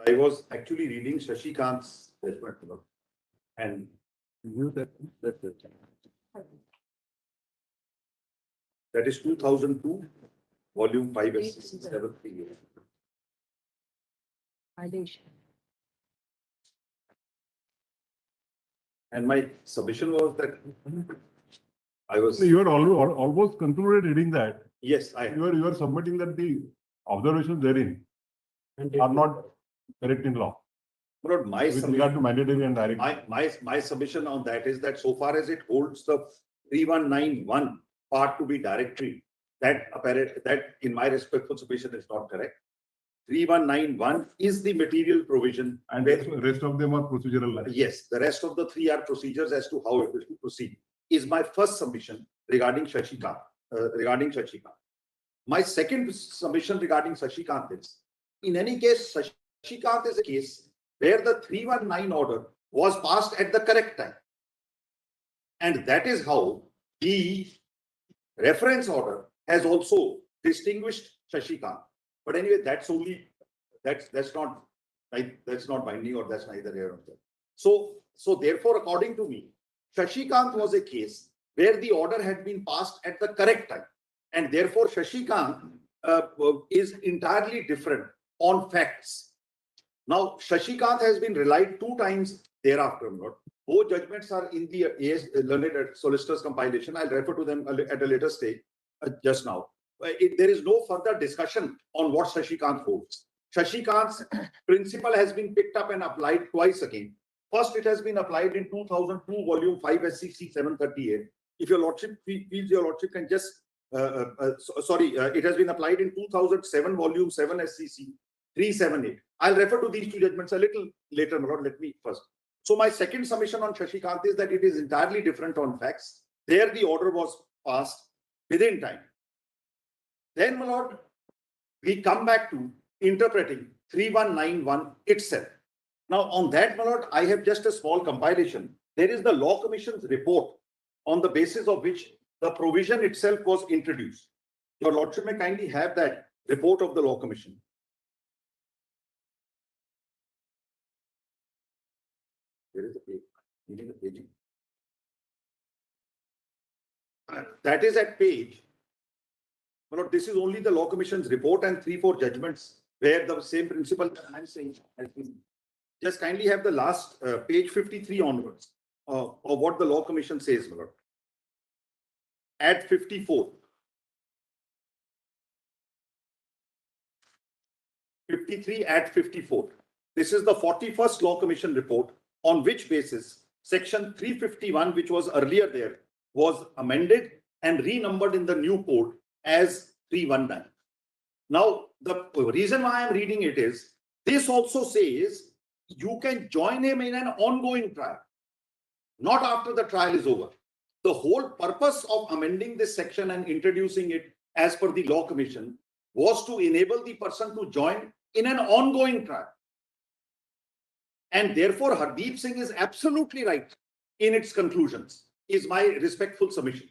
I was actually reading Shashikant's judgment, and that is 2002, volume 5, SC 738. And my submission was that I was, You had almost concluded reading that. yes, You are submitting that the observations therein are not correct in law but my with regard to mandatory and direct. my submission on that is that so far as it holds the 3191 part to be directory, that in my respectful submission is not correct. 3191 is the material provision, And the rest of them are procedural. yes, the rest of the three are procedures as to how it is to proceed. Is my first submission regarding Shashikant. My second submission regarding Shashikant is, in any case, Shashikant is a case where the 319 order was passed at the correct time. And that is how the reference order has also distinguished Shashikant. But anyway, that's not binding, or that's neither here nor there. So therefore, according to me, Shashikant was a case where the order had been passed at the correct time. And therefore, Shashikant is entirely different on facts. Now, Shashikant has been relied 2 times thereafter. Both judgments are in the learned solicitor's compilation. I'll refer to them at a later stage just now. There is no further discussion on what Shashikant holds. Shashikant's principle has been picked up and applied twice again. First, it has been applied in 2002, volume 5, SCC 738. If your lordship feels your lordship can just, it has been applied in 2007, volume 7, SCC 378. I'll refer to these 2 judgments a little later, my lord. Let me first. So my second submission on Shashikant is that it is entirely different on facts. There the order was passed within time. Then, my lord, we come back to interpreting 3191 itself. Now, on that, my lord, I have just a small compilation. There is the Law Commission's report on the basis of which the provision itself was introduced. Your lordship may kindly have that report of the Law Commission. Where is the page? Needing the paging. That is at page. Well, this is only the Law Commission's report and 3-4 judgments where the same principle I'm saying has been. Just kindly have the last page 53 onwards of what the Law Commission says, my lord. At 54. 53 at 54. This is the 41st Law Commission report, on which basis section 351, which was earlier there, was amended and renumbered in the new code as 319. Now, the reason why I am reading it is, this also says you can join him in an ongoing trial, not after the trial is over. The whole purpose of amending this section and introducing it as per the Law Commission was to enable the person to join in an ongoing trial. And therefore, Hardeep Singh is absolutely right in its conclusions, is my respectful submission.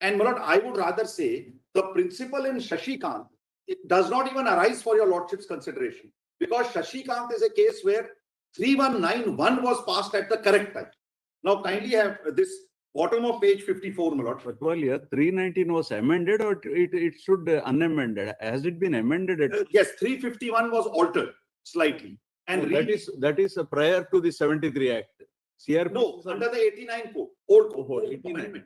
And my lord, I would rather say the principle in Shashikant, it does not even arise for your lordship's consideration, because Shashikant is a case where 3191 was passed at the correct time. Now, kindly have this bottom of page 54, my lord. But earlier, 319 was amended, or it should unamended? Has it been amended? Yes, 351 was altered slightly. And that is prior to the 73 Act. CRP no, under the 89 code, old code. Oh, 89.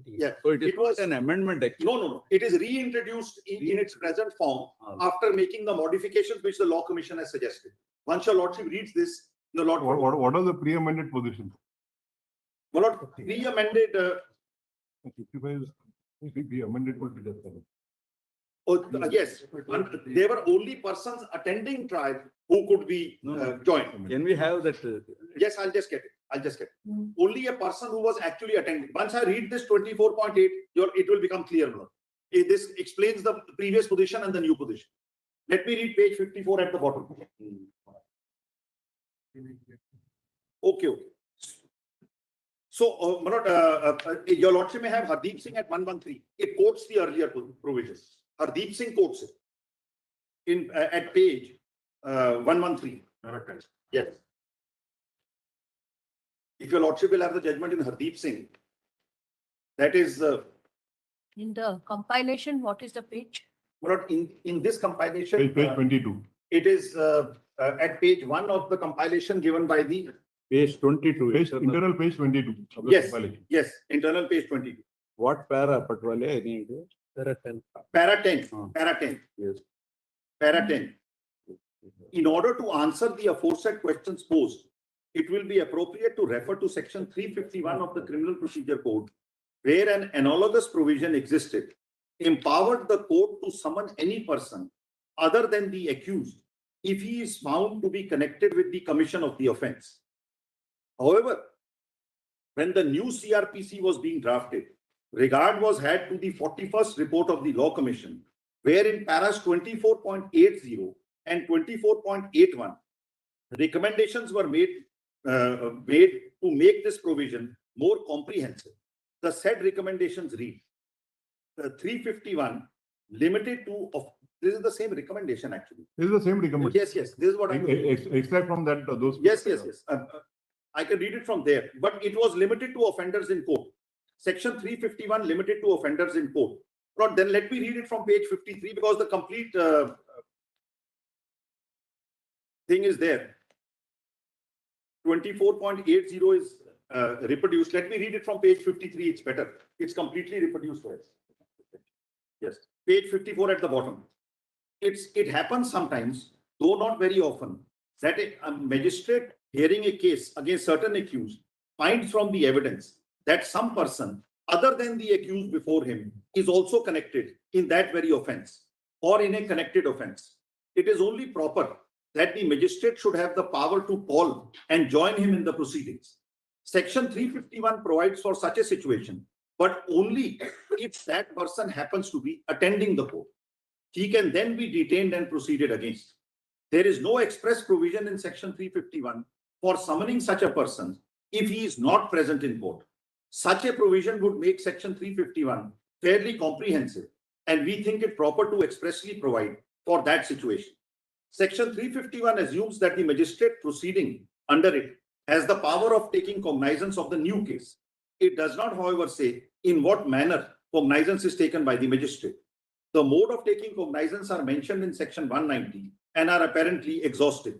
Yeah. So it was an amendment actually. No. It is reintroduced in its present form after making the modifications which the Law Commission has suggested. Once your lordship reads this, the lord. What are the pre-amended positions? My lord, pre-amended. 55 is pre-amended. Yes, there were only persons attending trial who could be joined. Can we have that? Yes, I'll just get it. Only a person who was actually attending. Once I read this 24.8, it will become clear. This explains the previous position and the new position. Let me read page 54 at the bottom. Okay. So, your lordship may have Hardeep Singh at 113. It quotes the earlier provisions. Hardeep Singh quotes it at page 113. Yes. If your lordship will have the judgment in Hardeep Singh, that is, In the compilation, what is the page? but in this compilation, Page 22. it is at page 1 of the compilation given by the, Page 22. Page, internal- internal page 22. of the yes, compilation. yes, internal page 22. What para, Patwale, any idea? Para 10, Ah. para 10, Yes. para 10. In order to answer the aforesaid questions posed, it will be appropriate to refer to section 351 of the Criminal Procedure Code, where an analogous provision existed, empowered the court to summon any person other than the accused if he is found to be connected with the commission of the offense. However, when the new CRPC was being drafted, regard was had to the 41st report of the Law Commission, wherein paras 24.80 and 24.81 recommendations were made to make this provision more comprehensive. The said recommendations read: 351 limited to this is the same recommendation actually. This is the same recommendation. Yes, yes, this is what I'm. Extract from that, those. Yes, yes, yes. I can read it from there, but it was limited to offenders in court. Section 351 limited to offenders in court. But then let me read it from page 53 because the complete thing is there. 24.80 is reproduced. Let me read it from page 53. It's better. It's completely reproduced for us. Yes, page 54 at the bottom. It happens sometimes, though not very often, that a magistrate hearing a case against certain accused finds from the evidence that some person other than the accused before him is also connected in that very offense or in a connected offense. It is only proper that the magistrate should have the power to call and join him in the proceedings. Section 351 provides for such a situation, but only if that person happens to be attending the court. He can then be detained and proceeded against. There is no express provision in section 351 for summoning such a person if he is not present in court. Such a provision would make section 351 fairly comprehensive, and we think it proper to expressly provide for that situation. Section 351 assumes that the magistrate proceeding under it has the power of taking cognizance of the new case. It does not, however, say in what manner cognizance is taken by the magistrate. The mode of taking cognizance are mentioned in section 190 and are apparently exhaustive.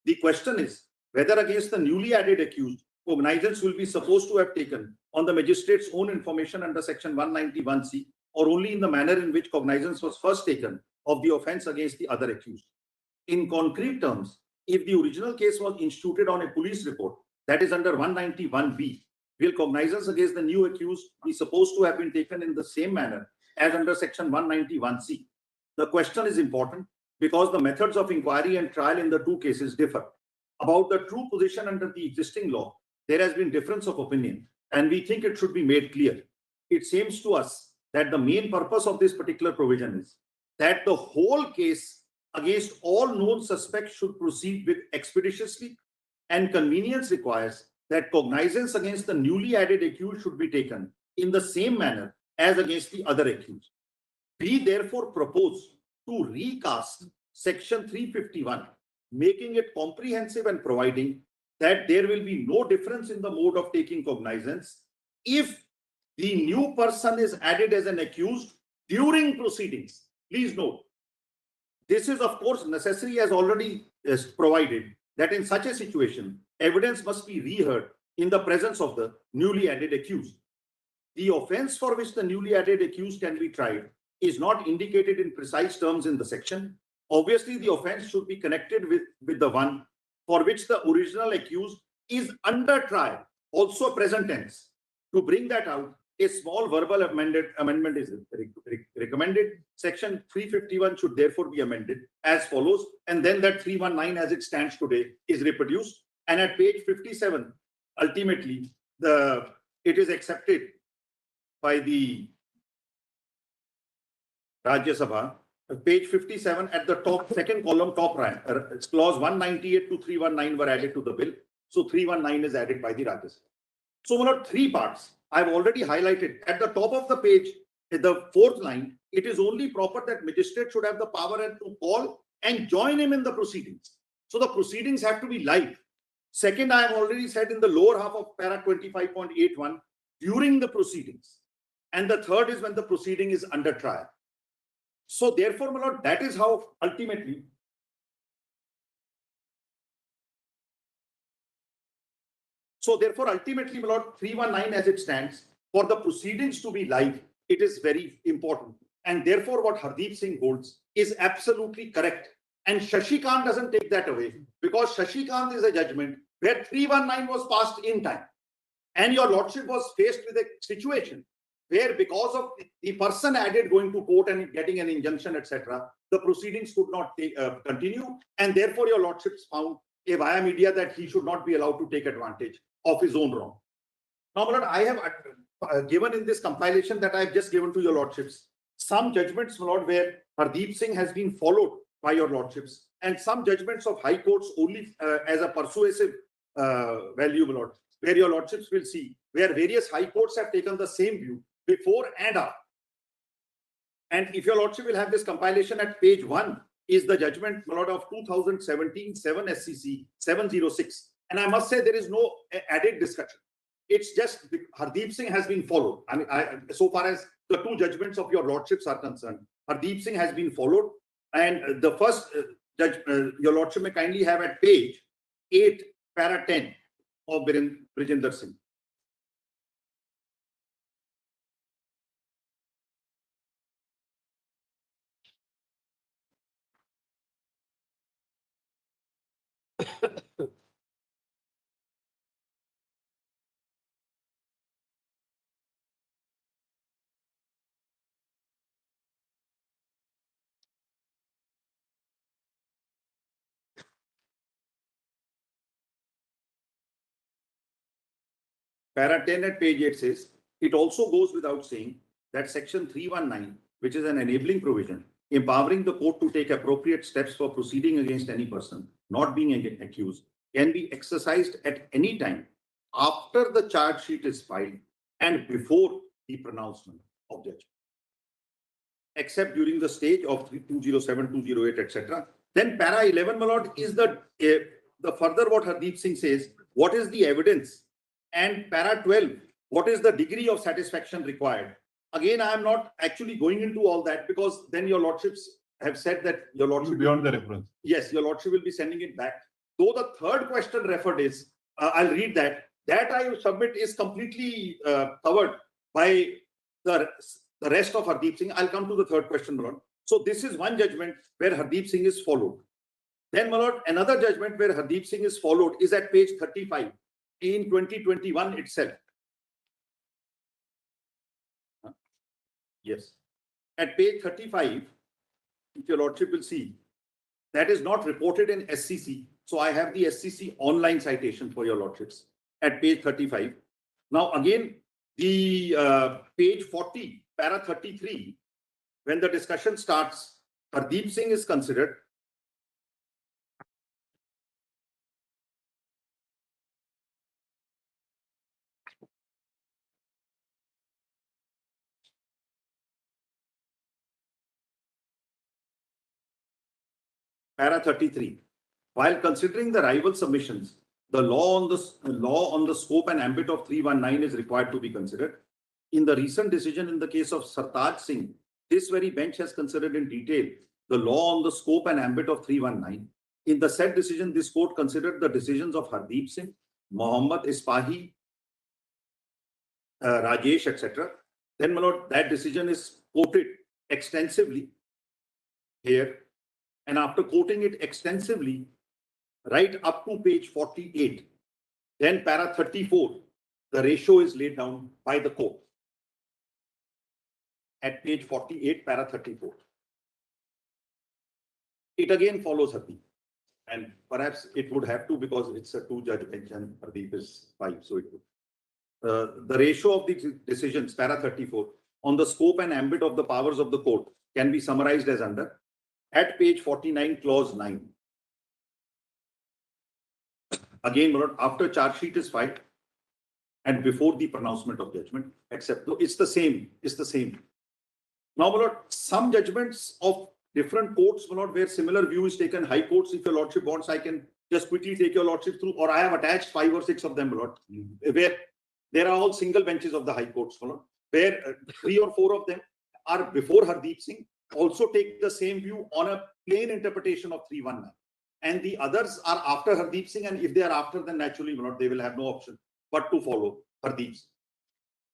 The question is whether against the newly added accused, cognizance will be supposed to have taken on the magistrate's own information under section 191C or only in the manner in which cognizance was first taken of the offense against the other accused. In concrete terms, if the original case was instituted on a police report, that is under 191B, will cognizance against the new accused be supposed to have been taken in the same manner as under section 191C? The question is important because the methods of inquiry and trial in the two cases differ. About the true position under the existing law, there has been difference of opinion, and we think it should be made clear. It seems to us that the main purpose of this particular provision is that the whole case against all known suspects should proceed with expeditiously, and convenience requires that cognizance against the newly added accused should be taken in the same manner as against the other accused. We therefore propose to recast section 351, making it comprehensive and providing that there will be no difference in the mode of taking cognizance if the new person is added as an accused during proceedings. Please note, this is of course necessary as already provided that in such a situation, evidence must be reheard in the presence of the newly added accused. The offense for which the newly added accused can be tried is not indicated in precise terms in the section. Obviously, the offense should be connected with the one for which the original accused is under trial, also present tense. To bring that out, a small verbal amendment is recommended. Section 351 should therefore be amended as follows, and then that 319 as it stands today is reproduced. And at page 57, ultimately, it is accepted by the Rajya Sabha. Page 57 at the top, second column, top right, it's clause 198 to 319 were added to the bill. So 319 is added by the Rajya Sabha. So we have three parts. I've already highlighted at the top of the page, in the fourth line, it is only proper that magistrate should have the power to call and join him in the proceedings. So the proceedings have to be live. Second, I have already said in the lower half of para 25.81, during the proceedings. And the third is when the proceeding is under trial. So therefore, my lord, that is how ultimately my lord, 319 as it stands, for the proceedings to be live, it is very important. And therefore, what Hardeep Singh holds is absolutely correct. And Shashikant doesn't take that away, because Shashikant is a judgment where 319 was passed in time. And your lordship was faced with a situation where, because of the person added going to court and getting an injunction, etc., the proceedings could not continue. And therefore, your lordships found a via media that he should not be allowed to take advantage of his own wrong. Now, my lord, I have given in this compilation that I have just given to your lordships some judgments, my lord, where Hardeep Singh has been followed by your lordships, and some judgments of high courts only as a persuasive value, my lord, where your lordships will see where various high courts have taken the same view before and after. And if your lordship will have this compilation at page 1 is the judgment, my lord, of 2017 7 SCC 706. And I must say there is no added discussion. It's just Hardeep Singh has been followed. I mean, so far as the two judgments of your lordships are concerned, Hardeep Singh has been followed. And the first judge, your lordship may kindly have at page 8, para 10 of Brijinder Singh. Para 10 at page 8 says, it also goes without saying that section 319, which is an enabling provision, empowering the court to take appropriate steps for proceeding against any person not being accused, can be exercised at any time after the charge sheet is filed and before the pronouncement of judgment, except during the stage of 207, 208, etc. Then para 11, my lord, is the further what Hardeep Singh says, what is the evidence? And para 12, what is the degree of satisfaction required? Again, I am not actually going into all that, because then your lordships have said that your lordship beyond the reference. Yes, your lordship will be sending it back. Though the third question referred is, I'll read that. That I submit is completely covered by the rest of Hardeep Singh. I'll come to the third question, my lord. So this is one judgment where Hardeep Singh is followed. Then, my lord, another judgment where Hardeep Singh is followed is at page 35 in 2021 itself. Yes. At page 35, if your lordship will see, that is not reported in SCC. So I have the SCC online citation for your lordships at page 35. Now, again, the page 40, para 33, when the discussion starts, Hardeep Singh is considered. Para 33. While considering the rival submissions, the law on the scope and ambit of 319 is required to be considered. In the recent decision in the case of Sartaj Singh, this very bench has considered in detail the law on the scope and ambit of 319. In the said decision, this court considered the decisions of Hardeep Singh, Mohammad Ispahi, Rajesh, etc. Then, my lord, that decision is quoted extensively here. And after quoting it extensively, right up to page 48, then para 34, the ratio is laid down by the court. At page 48, para 34. It again follows Hardeep. And perhaps it would have to, because it's a two-judge bench and Hardeep is 5. So it would. The ratio of the decisions, para 34, on the scope and ambit of the powers of the court can be summarized as under. At page 49, clause 9. Again, after charge sheet is filed and before the pronouncement of judgment, except though it's the same, Now, my lord, some judgments of different courts, my lord, where similar view is taken. High courts, if your lordship wants, I can just quickly take your lordship through, or I have attached 5 or 6 of them, my lord, where there are all single benches of the high courts, my lord, where 3 or 4 of them are before Hardeep Singh, also take the same view on a plain interpretation of 319. And the others are after Hardeep Singh, and if they are after, then naturally, my lord, they will have no option but to follow Hardeep Singh.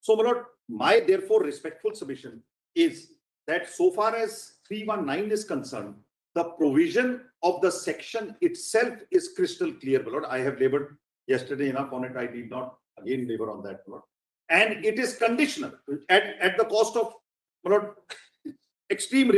So, my lord, my therefore respectful submission is that so far as 319 is concerned, the provision of the section itself is crystal clear, my lord. I have labored yesterday enough on it. I did not again labor on that, my lord. And it is conditional at the cost of, my lord, extreme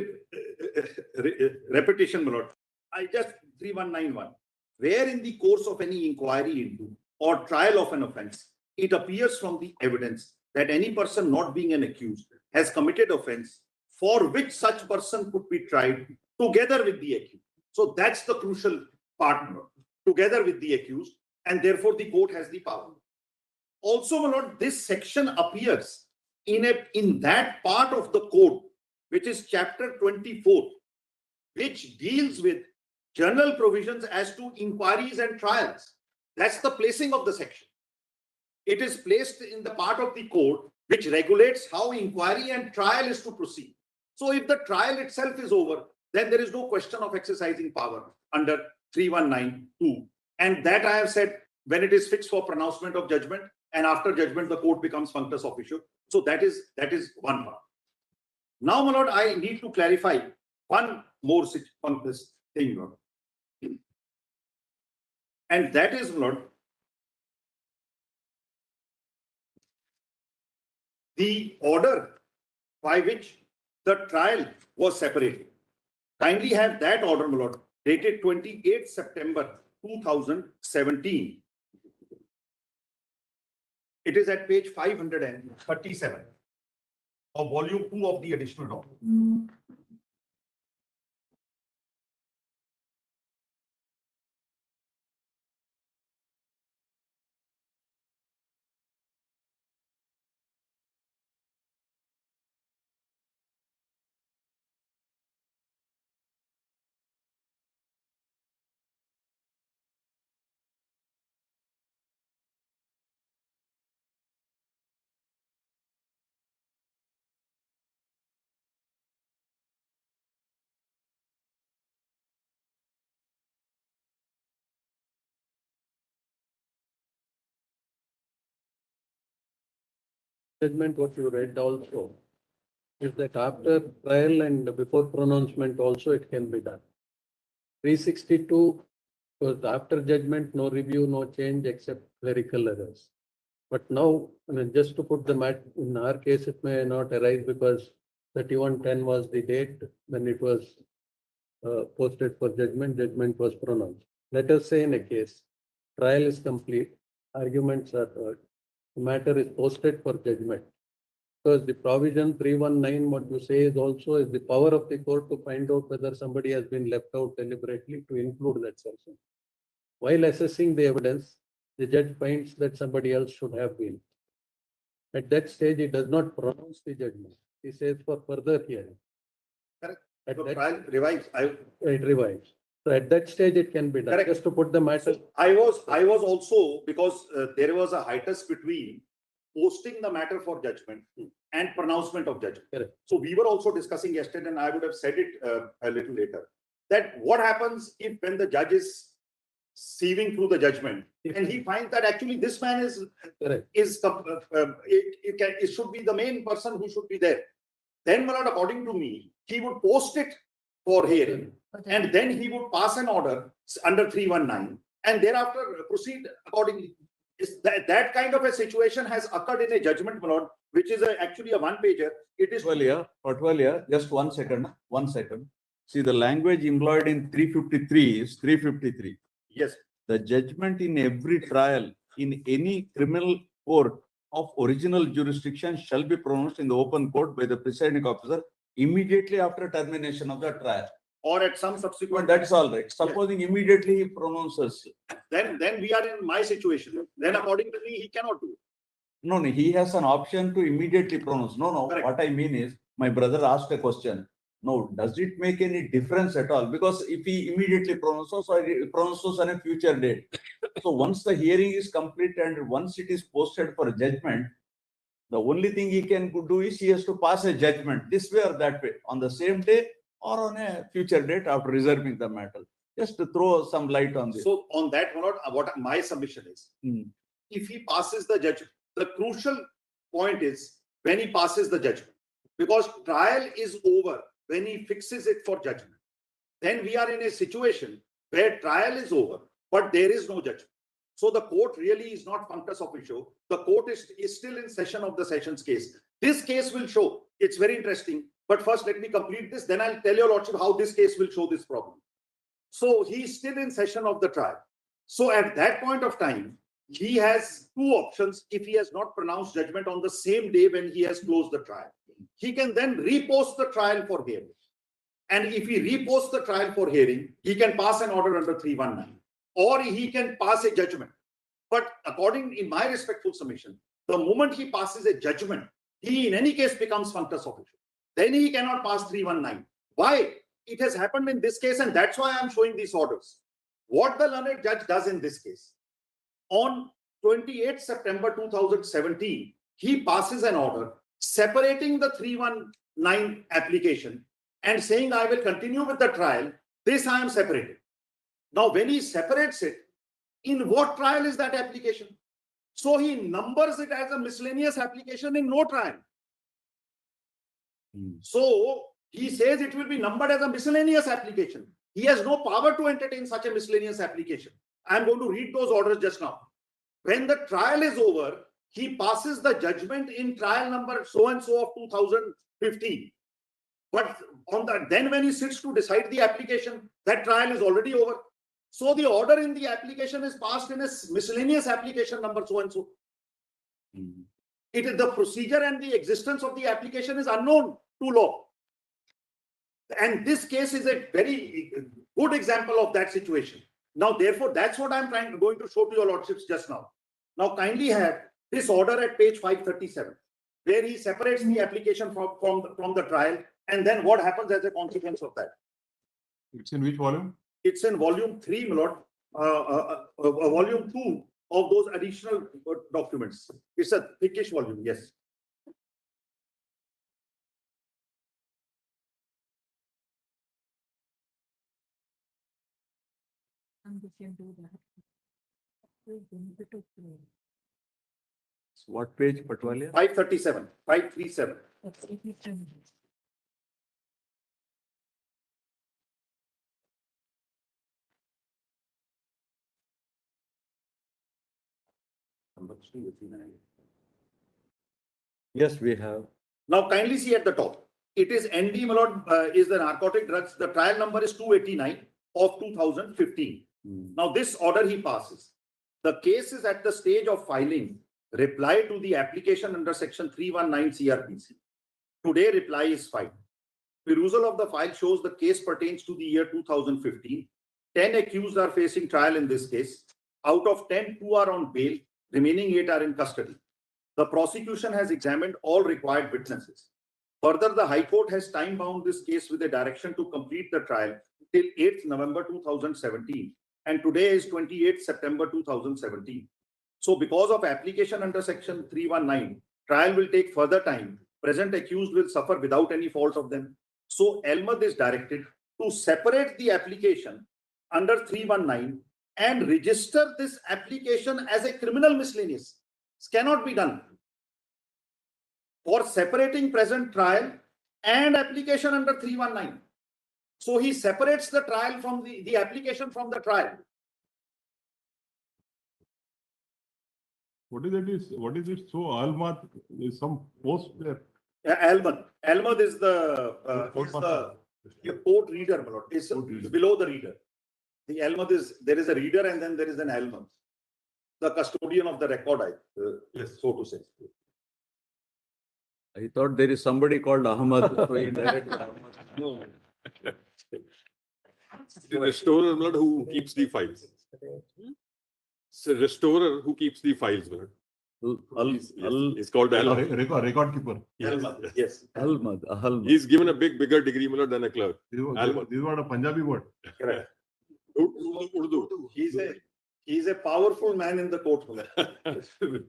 repetition, my lord. I just 3191, where in the course of any inquiry into or trial of an offence, it appears from the evidence that any person not being an accused has committed offence for which such person could be tried together with the accused. So that's the crucial part, together with the accused, and therefore the court has the power. Also, my lord, this section appears in that part of the code, which is chapter 24, which deals with general provisions as to inquiries and trials. That's the placing of the section. It is placed in the part of the code which regulates how inquiry and trial is to proceed. So if the trial itself is over, then there is no question of exercising power under 3192. And that I have said, when it is fixed for pronouncement of judgment, and after judgment, the court becomes functus officio. So that is one part. Now, my lord, I need to clarify one more on this thing, Lord. And that is, Lord, the order by which the trial was separated. Kindly have that order, my lord, dated 28 September 2017. It is at page 537 of volume 2 of the additional document. Judgment what you read also is that after trial and before pronouncement also it can be done. 362 was after judgment, no review, no change except clerical errors. But now, I mean, just to put the matter in our case, it may not arise because 3110 was the date when it was posted for judgment, judgment was pronounced. Let us say in a case, trial is complete, arguments are heard, the matter is posted for judgment. Because the provision 319, what you say is also is the power of the court to find out whether somebody has been left out deliberately to include that section. While assessing the evidence, the judge finds that somebody else should have been. At that stage, he does not pronounce the judgment. He says for further hearing. Correct. At So that, trial revives. it revives. So at that stage, it can be done. Correct. Just to put the matter. So I was also, because there was a hiatus between posting the matter for judgment and pronouncement of judgment. Correct. So we were also discussing yesterday, and I would have said it a little later, that what happens if when the judge is sieving through the judgment and he finds that actually this man is Correct. it should be the main person who should be there. Then, my lord, according to me, he would post it for hearing, and then he would pass an order under 319, and thereafter proceed accordingly. That kind of a situation has occurred in a judgment, my lord, which is actually a one-pager. It is Patwalia, just 1 second, 1 second. See, the language employed in 353 is 353. yes. The judgment in every trial in any criminal court of original jurisdiction shall be pronounced in the open court by the presiding officer immediately after termination of the trial. Or at some subsequent. That's all right. Supposing immediately he pronounces. Then we are in my situation. Then according to me, he cannot do it. No, he has an option to immediately pronounce. No, Correct. what I mean is, my brother asked a question. No, does it make any difference at all? Because if he immediately pronounces or he pronounces on a future date. So once the hearing is complete and once it is posted for judgment, the only thing he can do is he has to pass a judgment this way or that way on the same day or on a future date after reserving the matter. Just to throw some light on this. So on that one, what my submission is, if he passes the judgment, the crucial point is when he passes the judgment, because trial is over when he fixes it for judgment. Then we are in a situation where trial is over, but there is no judgment. So the court really is not functus officio. The court is still in session of the sessions case. This case will show, it's very interesting. But first, let me complete this. Then I'll tell your lordship how this case will show this problem. So he is still in session of the trial. So at that point of time, he has two options if he has not pronounced judgment on the same day when he has closed the trial. He can then repost the trial for hearing. And if he reposts the trial for hearing, he can pass an order under 319. Or he can pass a judgment. But according, in my respectful submission, the moment he passes a judgment, he in any case becomes functus officio. Then he cannot pass 319. Why? It has happened in this case, and that's why I'm showing these orders. What the learned judge does in this case, on 28 September 2017, he passes an order separating the 319 application and saying, I will continue with the trial. This I am separating. Now, when he separates it, in what trial is that application? So he numbers it as a miscellaneous application in no trial. So he says it will be numbered as a miscellaneous application. He has no power to entertain such a miscellaneous application. I'm going to read those orders just now. When the trial is over, he passes the judgment in trial number so-and-so of 2015. But then when he sits to decide the application, that trial is already over. So the order in the application is passed in a miscellaneous application number so-and-so. It is the procedure and the existence of the application is unknown to law. And this case is a very good example of that situation. Now, therefore, that's what I'm going to show to your lordships just now. Now, kindly have this order at page 537, where he separates the application from the trial, and then what happens as a consequence of that. It's in which volume? It's in volume 3, my lord, volume 2 of those additional documents. It's a thickish volume, yes. And we can do that. So what page, Patwalia? 537, 537. That's it, we can- Yes, we have. Now, kindly see at the top. It is ND, my lord, is the narcotic drugs. The trial number is 289 of 2015. Now, this order he passes. The case is at the stage of filing reply to the application under section 319 CRPC. Today, reply is filed. Perusal of the file shows the case pertains to the year 2015. 10 accused are facing trial in this case. Out of 10, 2 are on bail. Remaining 8 are in custody. The prosecution has examined all required witnesses. Further, the High Court has time-bound this case with a direction to complete the trial till 8th November 2017. And today is 28th September 2017. So because of application under section 319, trial will take further time. Present accused will suffer without any fault of them. So Elmad is directed to separate the application under 319 and register this application as a criminal miscellaneous. This cannot be done. For separating present trial and application under 319. So he separates the trial from the application from the trial. What is it? What is it? So Almat is some post there. Elmad is the court reader, my lord. It's Court reader. below the reader. The Elmad is, there is a reader and then there is an Elmad. The custodian of the record, yes, so to say. I thought there is somebody called Ahmad. So he directed Ahmad. No. The restorer blood who keeps the files. It's a restorer who keeps the files. Blood. He's called Al. Record keeper. Yes. He's given a bigger degree than a clerk. This Alma. is what a Punjabi word. Correct. Urdu. He's a powerful man in the courtroom.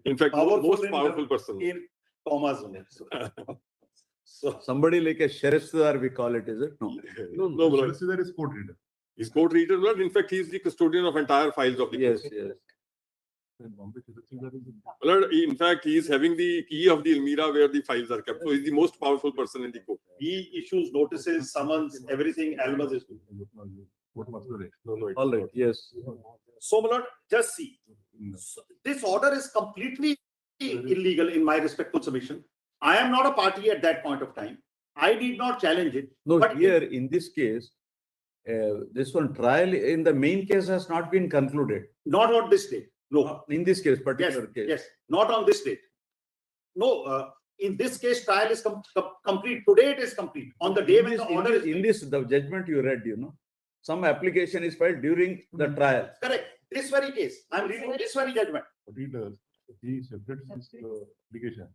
In fact, Powerful most in powerful the- person. In commas only. So Somebody like a sheriff, we call it, is it? No. No, but Solicitor is court reader. he's court reader. But in fact, he's the custodian of entire files of the Yes, court. yes. Well, in fact, he is having the key of the Almira where the files are kept. So he's the most powerful person in the court. he issues notices, summons, everything. Almas is. No, All right, yes. So, my lord, just see. So, this order is completely illegal in my respectful submission. I am not a party at that point of time. I did not challenge it. No, But here in this case, this one trial in the main case has not been concluded. Not on this date. No. In this case, Yes, particular case. yes, not on this date. No, in this case, trial is complete. Today it is complete. On the day when the order is. In this, the judgment you read, some application is filed during the trial. Correct. This very case. I'm reading this very judgment. What he does, he separates his application.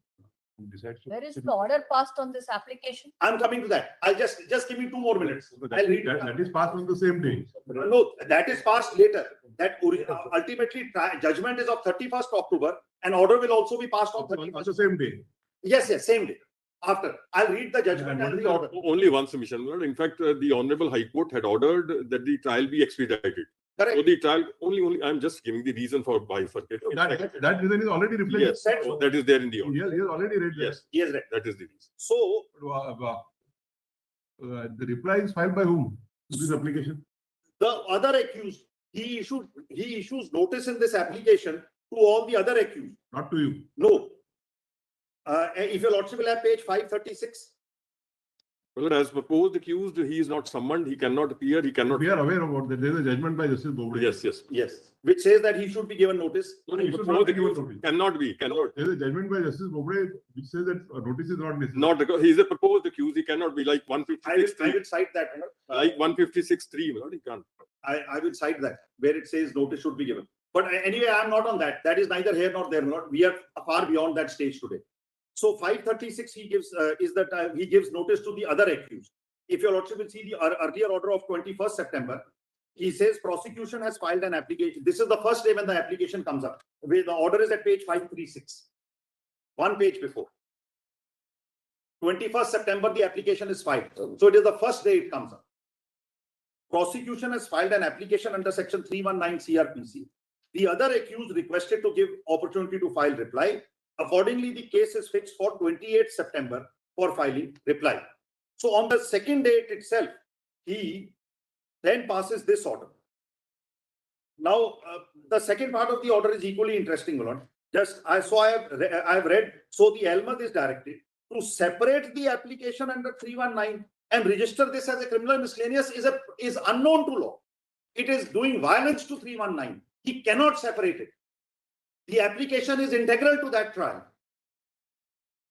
And decides to- Where is the order passed on this application? I'm coming to that. I'll just give me 2 more minutes. So I'll read. that is passed on the same day. No, that is passed later. That ultimately judgment is of 31st October and order will also be passed on On the 31st. same day. Yes, same day. After, I'll read the judgment And what and is the the order. Only one submission. In fact, the Honorable High Court had ordered that the trial be expedited. So Correct. the trial only I'm just giving the reason for bifurcating. That reason is already reflected. Yes, that is there in the order. He has already read that. Yes, Yes, right. that is the reason. So, The reply is filed by whom? To this application? the other accused, he issues notice in this application to all the other accused. Not to you. No. If your lordship will have page 536. Well, as proposed accused, he is not summoned, he cannot appear, he cannot. We are aware about that. There is a judgment by Justice Bobde. Yes. Yes, which says that he should be given notice. No, He should proposed not be given accused notice. cannot be. There is a judgment by Justice Bobde which says that a notice is not necessary. Not because he is a proposed accused, he cannot be like I 156. will cite that. Like 156(3), he can't. I will cite that where it says notice should be given. But anyway, I'm not on that. That is neither here nor there. We are far beyond that stage today. So 536 he gives he gives notice to the other accused. If your lordship will see the earlier order of 21st September, he says prosecution has filed an application. This is the first day when the application comes up. Where the order is at page 536. 1 page before. 21st September, the application is filed. So it is the first day it comes up. Prosecution has filed an application under section 319 CRPC. The other accused requested to give opportunity to file reply. Accordingly, the case is fixed for 28th September for filing reply. So on the second date itself, he then passes this order. Now, the second part of the order is equally interesting, Lord. I have read. So the Almad is directed to separate the application under 319 and register this as a criminal miscellaneous is unknown to law. It is doing violence to 319. He cannot separate it. The application is integral to that trial.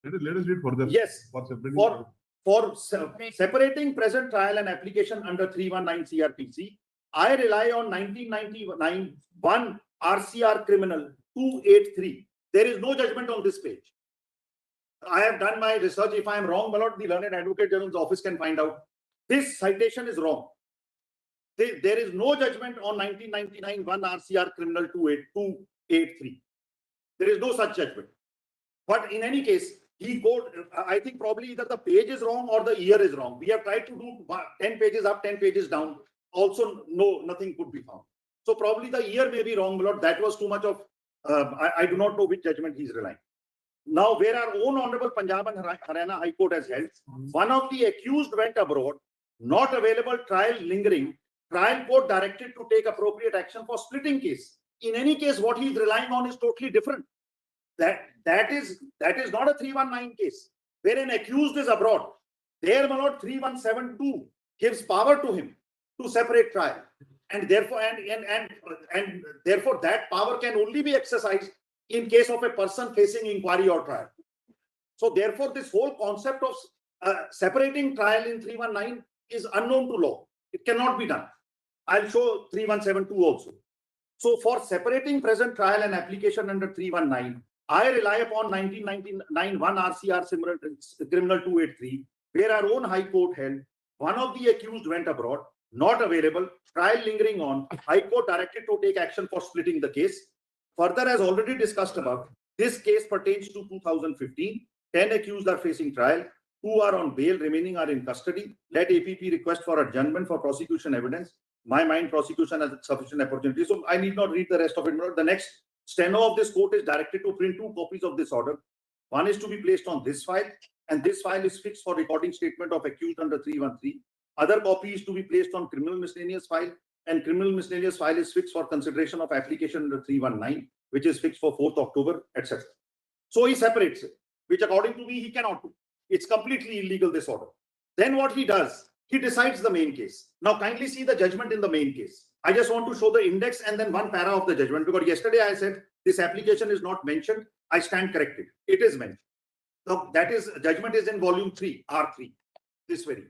Let us read further. Yes. For separating. For separating present trial and application under 319 CRPC, I rely on 1999 1 RCR criminal 283. There is no judgment on this page. I have done my research. If I am wrong, my lord, the Learned Advocate General's office can find out. This citation is wrong. There is no judgment on 1999 1 RCR criminal 283. There is no such judgment. But in any case, I think probably either the page is wrong or the year is wrong. We have tried to do 10 pages up, 10 pages down. Also, nothing could be found. So probably the year may be wrong, Lord. That was too much of, I do not know which judgment he's relying. Now, where our own Honorable Punjab and Haryana High Court has held, one of the accused went abroad, not available, trial lingering, trial court directed to take appropriate action for splitting case. In any case, what he's relying on is totally different. That is not a 319 case, where an accused is abroad. There, my lord, 3172 gives power to him to separate trial. And therefore, and therefore, that power can only be exercised in case of a person facing inquiry or trial. So therefore, this whole concept of separating trial in 319 is unknown to law. It cannot be done. I'll show 3172 also. So for separating present trial and application under 319, I rely upon 1999 1 RCR Criminal 283, where our own High Court held one of the accused went abroad, not available, trial lingering on. High Court directed to take action for splitting the case. Further, as already discussed above, this case pertains to 2015. 10 accused are facing trial. 2 are on bail, remaining are in custody. Let APP request for adjournment for prosecution evidence. My mind, prosecution has sufficient opportunity. So I need not read the rest of it. The next steno of this court is directed to print 2 copies of this order. One is to be placed on this file, and this file is fixed for recording statement of accused under 313. Other copy is to be placed on criminal miscellaneous file, and criminal miscellaneous file is fixed for consideration of application under 319, which is fixed for 4th October, etc. So he separates it, which according to me, he cannot do. It's completely illegal, this order. Then what he does, he decides the main case. Now kindly see the judgment in the main case. I just want to show the index and then one para of the judgment, because yesterday I said this application is not mentioned. I stand corrected. It is mentioned. So that is, judgment is in volume 3, R3, this very.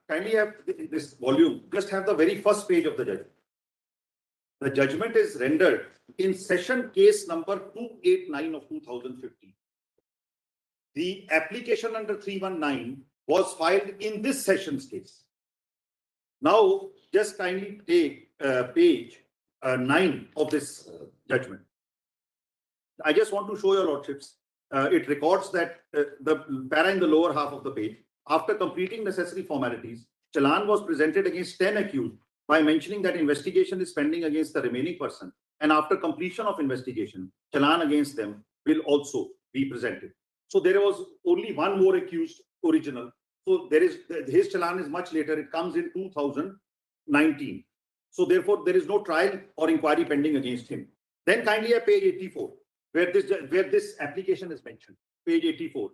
Kindly have this volume, just have the very first page of the judgment. The judgment is rendered in session case number 289 of 2015. The application under 319 was filed in this session's case. Now, just kindly take page 9 of this judgment. I just want to show your lordships. It records that the para in the lower half of the page, after completing necessary formalities, challan was presented against 10 accused by mentioning that investigation is pending against the remaining person. And after completion of investigation, challan against them will also be presented. So there was only one more accused original. So there is his challan is much later. It comes in 2019. So therefore, there is no trial or inquiry pending against him. Then kindly at page 84, where this application is mentioned, page 84.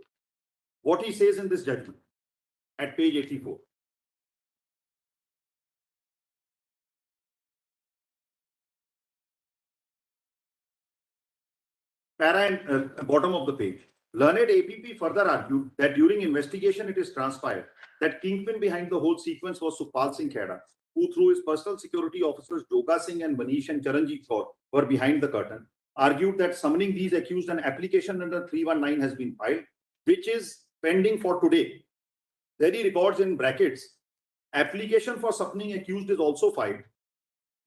What he says in this judgment at page 84. Para and bottom of the page. Learned APP further argued that during investigation it is transpired that kingpin behind the whole sequence was Sukhpal Singh Khera, who through his personal security officers Joga Singh and Manish and Charanjit Kaur were behind the curtain, argued that summoning these accused an application under 319 has been filed, which is pending for today. Then he records in brackets, application for summoning accused is also filed,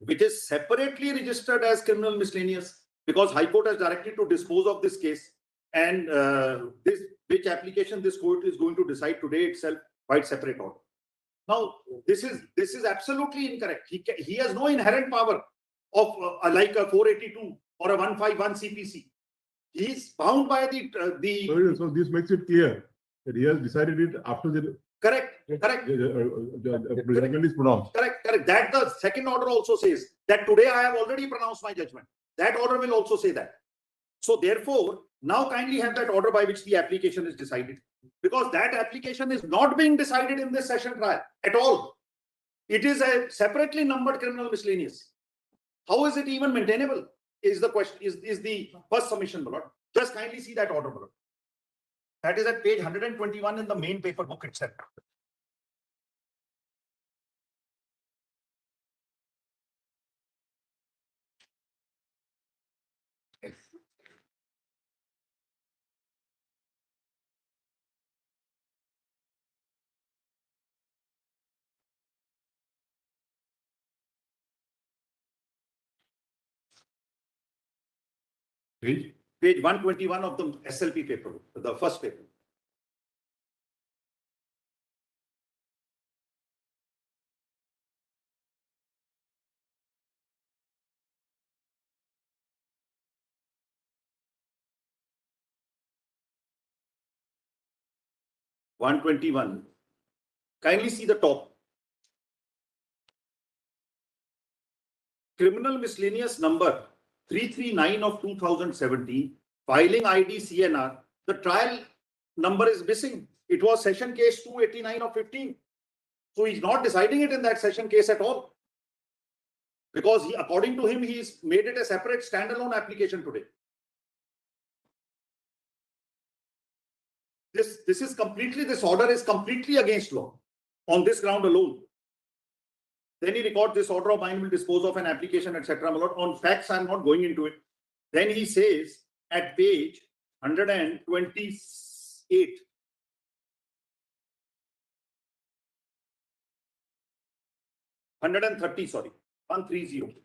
which is separately registered as criminal miscellaneous because High Court has directed to dispose of this case. And which application this court is going to decide today itself by separate order. Now, this is absolutely incorrect. He has no inherent power of like a 482 or a 151 CPC. He is bound by the. So this makes it clear that he has decided it after the. Correct. The judgment is pronounced. Correct. That the second order also says that today I have already pronounced my judgment. That order will also say that. So therefore, now kindly have that order by which the application is decided, because that application is not being decided in this session trial at all. It is a separately numbered criminal miscellaneous. How is it even maintainable? Is the question, is the first submission, my lord. Just kindly see that order, my lord. That is at page 121 in the main paper book itself. Page 121 of the SLP paper, the first paper. (121). Kindly see the top. Criminal miscellaneous number 339 of 2017, filing ID CNR, the trial number is missing. It was session case 289 of 15. So he's not deciding it in that session case at all. Because according to him, he's made it a separate standalone application today. This order is completely against law on this ground alone. Then he records this order of mine will dispose of an application, etc. On facts, I'm not going into it. Then he says at page 128, sorry, 130.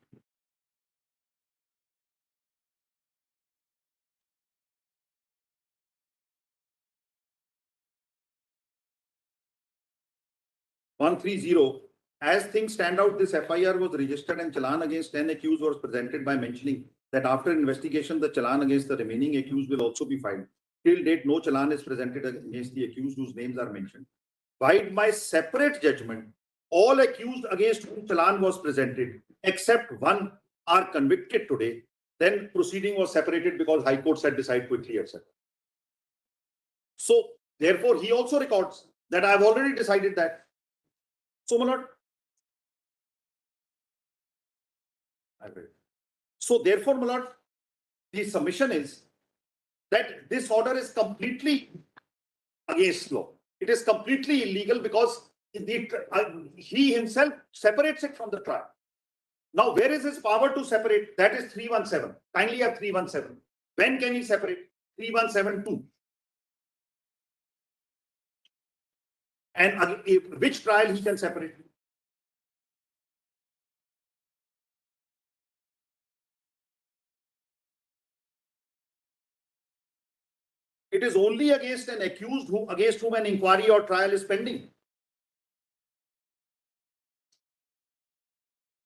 As things stand out, this FIR was registered and challan against 10 accused was presented by mentioning that after investigation, the challan against the remaining accused will also be filed. Till date, no challan is presented against the accused whose names are mentioned. By my separate judgment, all accused against whom challan was presented, except one, are convicted today. Then proceeding was separated because High Court said decide quickly, etc. So therefore, he also records that I have already decided that. So, my lord. So therefore, my lord, the submission is that this order is completely against law. It is completely illegal because he himself separates it from the trial. Now, where is his power to separate? That is 317. Kindly have 317. When can he separate? 3172. And which trial he can separate? It is only against an accused against whom an inquiry or trial is pending.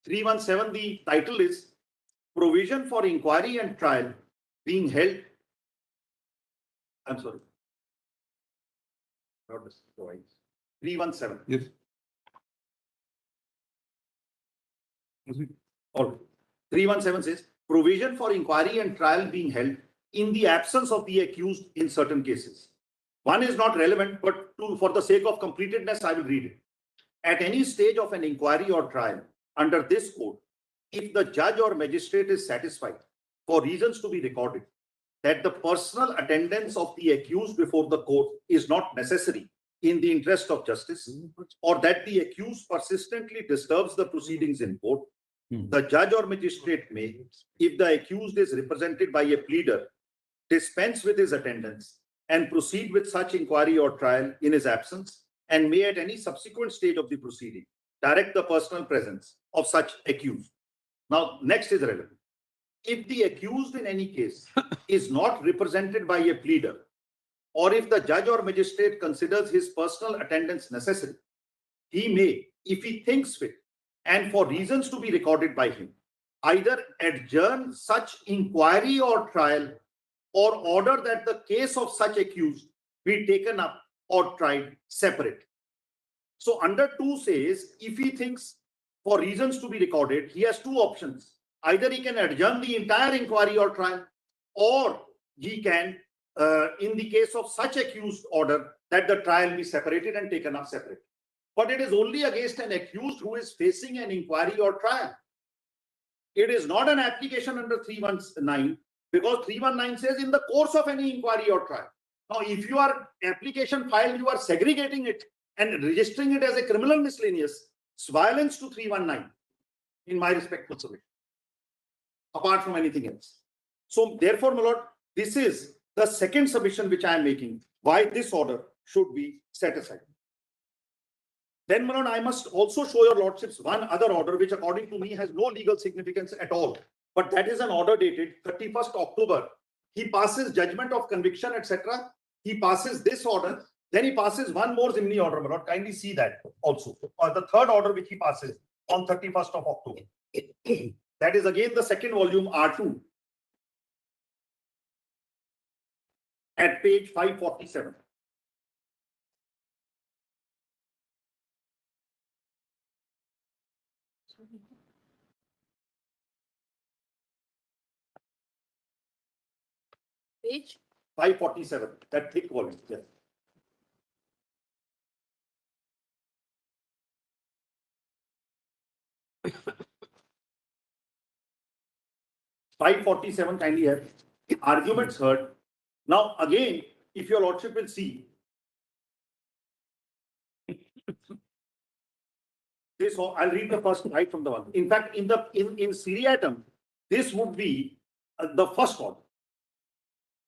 317, the title is Provision for Inquiry and Trial being held. I'm sorry. Not this, 317. Yes. All right. 317 says provision for inquiry and trial being held in the absence of the accused in certain cases. One is not relevant, but for the sake of completedness, I will read it. At any stage of an inquiry or trial under this code, if the judge or magistrate is satisfied for reasons to be recorded that the personal attendance of the accused before the court is not necessary in the interest of justice, or that the accused persistently disturbs the proceedings in court, the judge or magistrate may, if the accused is represented by a pleader, dispense with his attendance and proceed with such inquiry or trial in his absence, and may at any subsequent stage of the proceeding direct the personal presence of such accused. Now, next is relevant. If the accused in any case is not represented by a pleader, or if the judge or magistrate considers his personal attendance necessary, he may, if he thinks fit, and for reasons to be recorded by him, either adjourn such inquiry or trial, or order that the case of such accused be taken up or tried separate. So under 2 says, if he thinks for reasons to be recorded, he has 2 options. Either he can adjourn the entire inquiry or trial, or he can, in the case of such accused, order that the trial be separated and taken up separate. But it is only against an accused who is facing an inquiry or trial. It is not an application under 319, because 319 says in the course of any inquiry or trial. Now, if you are application file, you are segregating it and registering it as a criminal miscellaneous, it's violence to 319, in my respectful submission, apart from anything else. So therefore, my lord, this is the second submission which I am making, why this order should be set aside. Then, my lord, I must also show your lordships one other order which according to me has no legal significance at all. But that is an order dated 31st October. He passes judgment of conviction, etc. He passes this order. Then he passes one more Zimni order, my lord. Kindly see that also. Or the third order which he passes on 31st of October. That is again the second volume R2 at page 547. Page 547, that thick volume. Yes. (547) kindly have arguments heard. Now again, if your lordship will see this, I'll read the first right from the one. In fact, in seriatim, this would be the first order.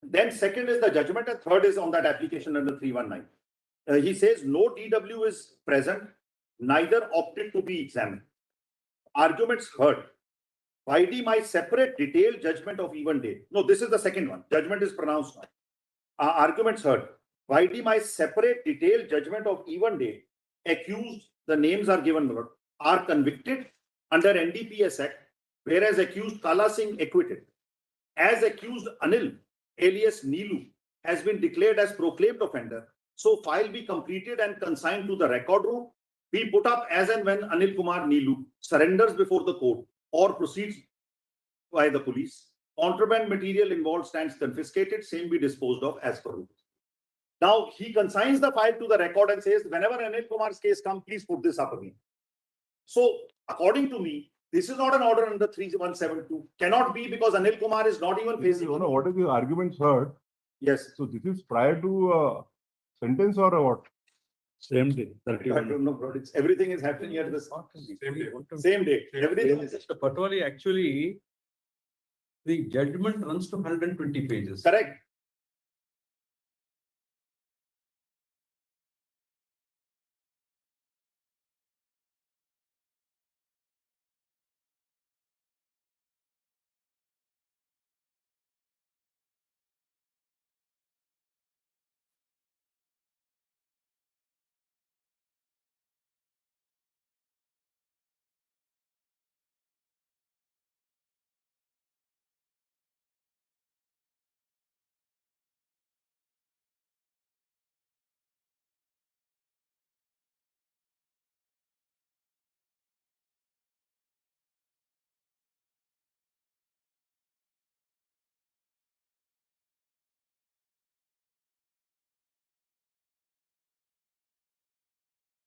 Then second is the judgment, and third is on that application under 319. He says no DW is present, neither opted to be examined. Arguments heard. YD my separate detailed judgment of even date. No, this is the second one. Judgment is pronounced now. Arguments heard. YD my separate detailed judgment of even date. Accused, the names are given, are convicted under NDPS Act, whereas accused Kala Singh acquitted. As accused Anil, alias Neelu, has been declared as proclaimed offender, so file be completed and consigned to the record room, be put up as and when Anil Kumar Neelu surrenders before the court or proceeds by the police. Contraband material involved stands confiscated, same be disposed of as per rule. Now he consigns the file to the record and says, whenever Anil Kumar's case comes, please put this up again. So according to me, this is not an order under 3172. Cannot be, because Anil Kumar is not even facing. What are the arguments heard? Yes. So this is prior to sentence or what? Same day, I 31. don't know, bro. It's, everything is happening at the Same day. same day. Everything is Mr. Patwali, actually, the judgment runs to 120 pages. correct.